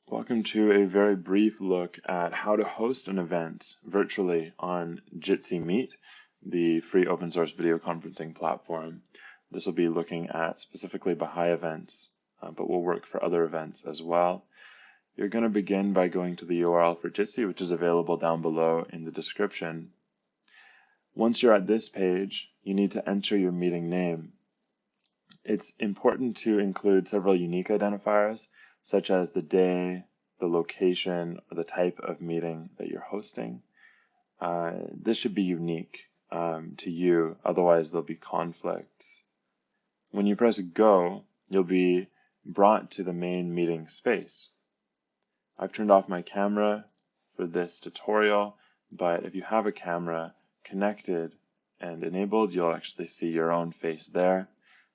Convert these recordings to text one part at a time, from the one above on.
Welcome to a very brief look at how to host an event virtually on Jitsi Meet, the free open source video conferencing platform. This will be looking at specifically Bahá'í events, but will work for other events as well. You're going to begin by going to the URL for Jitsi, which is available down below in the description. Once you're at this page, you need to enter your meeting name. It's important to include several unique identifiers, such as the day, the location, or the type of meeting that you're hosting. This should be unique to you, otherwise there'll be conflicts. When you press go, you'll be brought to the main meeting space. I've turned off my camera for this tutorial, but if you have a camera connected and enabled, you'll actually see your own face there.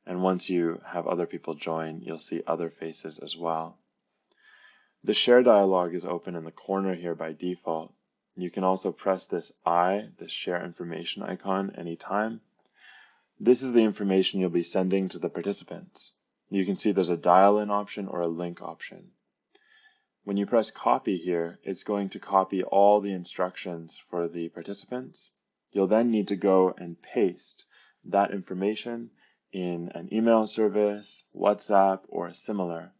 And once you have other people join, you'll see other faces as well. The share dialog is open in the corner here by default. You can also press this share information icon anytime. This is the information you'll be sending to the participants. You can see there's a dial-in option or a link option. When you press copy here, it's going to copy all the instructions for the participants. You'll then need to go and paste that information in an email service, WhatsApp, or similar.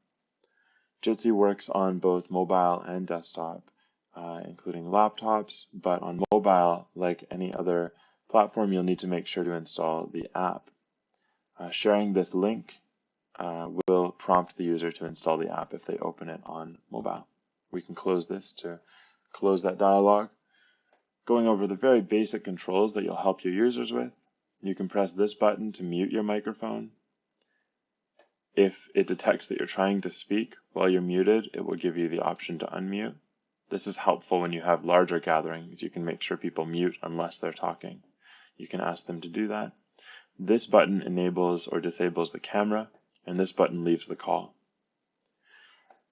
Jitsi works on both mobile and desktop, including laptops, but on mobile, like any other platform, you'll need to make sure to install the app. Sharing this link will prompt the user to install the app if they open it on mobile. We can close this to close that dialog. Going over the very basic controls that you'll help your users with, you can press this button to mute your microphone. If it detects that you're trying to speak while you're muted, it will give you the option to unmute. This is helpful when you have larger gatherings. You can make sure people mute unless they're talking. You can ask them to do that. This button enables or disables the camera, and this button leaves the call.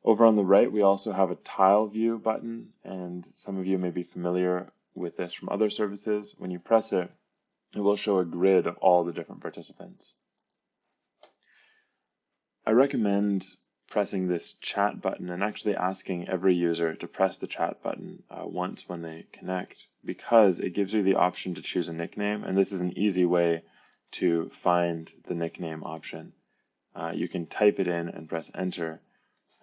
Over on the right, we also have a tile view button, and some of you may be familiar with this from other services. When you press it, it will show a grid of all the different participants. I recommend pressing this chat button and actually asking every user to press the chat button once when they connect, because it gives you the option to choose a nickname, and this is an easy way to find the nickname option. You can type it in and press enter,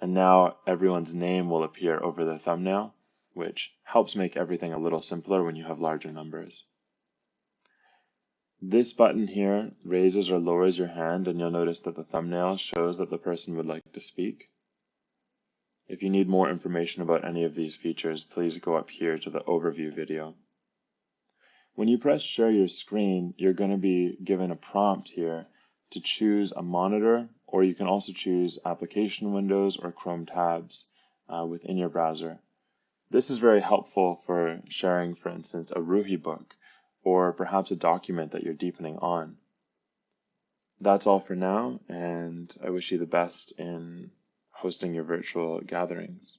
and now everyone's name will appear over the thumbnail, which helps make everything a little simpler when you have larger numbers. This button here raises or lowers your hand, and you'll notice that the thumbnail shows that the person would like to speak. If you need more information about any of these features, please go up here to the overview video. When you press share your screen, you're going to be given a prompt here to choose a monitor, or you can also choose application windows or Chrome tabs within your browser. This is very helpful for sharing, for instance, a Ruhi book, or perhaps a document that you're deepening on. That's all for now, and I wish you the best in hosting your virtual gatherings.